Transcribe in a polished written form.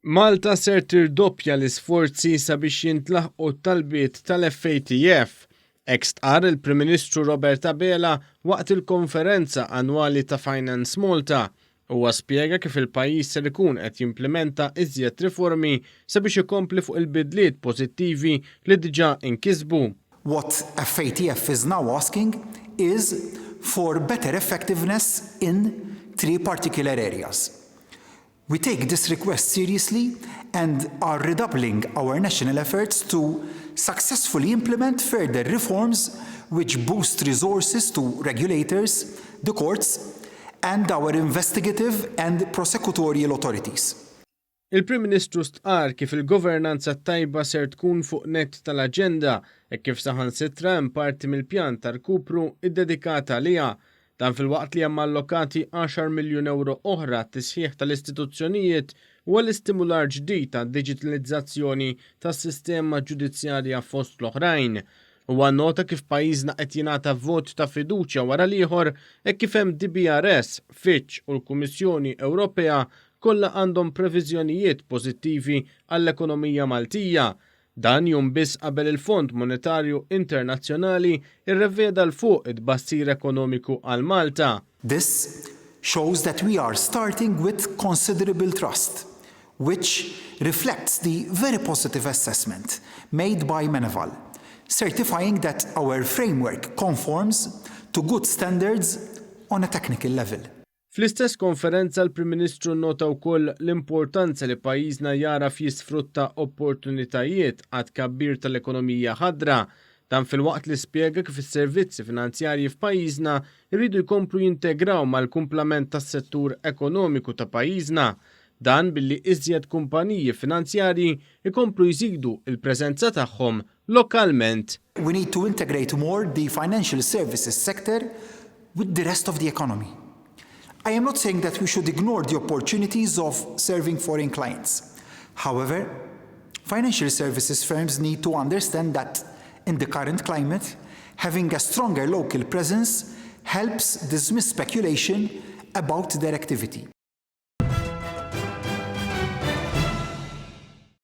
Malta ser tirdoppja l-isforzi sabiex jintlaħqu t-talbiet tal-FATF. Hekk stqarr il-Prim Ministru Robert Abela waqt il-konferenza annwali ta' Finance Malta. Huwa spjega kif il-pajjiż ser ikun qed jimplementa iżjed riformi sabiex ikompli fuq il-bidliet pożittivi li diġà inkisbu. What FATF is now asking is for better effectiveness in 3 particular areas. We take this request seriously and are redoubling our national efforts to successfully implement further reforms which boost resources to regulators, the courts, and our investigative and prosecutorial authorities. Il-Prim Ministru stqarr kif il-governanza tajba ser tkun fuq nett tal-aġenda e kif saħansitra hemm parti mill-pjan ta' rkupru iddedikata liha. Dan fil-waqt li hemm allokati 10 miljun euro oħra t-tisħiħ tal-istituzzjonijiet u l-istimular ġdid tad-diġitalizzazzjoni tas-sistema ġudizzjarja fost l-oħrajn. Huwa nota kif pajjiżna qed jingħata vot ta' fiduċja wara l-ieħor e kif hemm DBRS, Fitch u l-Kummissjoni Ewropea kollha għandhom previżjonijiet pożittivi għall-ekonomija Maltija. Dan jum biss qabel il-Fond Monetarju Internazzjonali irreveda l-fuq id-bassir ekonomiku għal Malta. This shows that we are starting with considerable trust, which reflects the very positive assessment made by Meneval, certifying that our framework conforms to good standards on a technical level. Fl-istess konferenza l-Prim Ministru nota wkoll l-importanza li pajjiżna jaraf jisfrutta opportunitajiet għad kabbir tal-ekonomija ħadra. Dan fil-waqt li spjega kif is-servizzi finanzjarji f'pajjiżna jridu jkomplu jintegraw mal-kumplament tas-settur ekonomiku ta' pajjiżna. Dan billi iżjed kumpaniji finanzjarji ikomplu jżidu il-preżenza tagħhom lokalment. We need to integrate more the financial services sector with the rest of the economy. I am not saying that we should ignore the opportunities of serving foreign clients. However, financial services firms need to understand that in the current climate, having a stronger local presence helps dismiss speculation about their activity.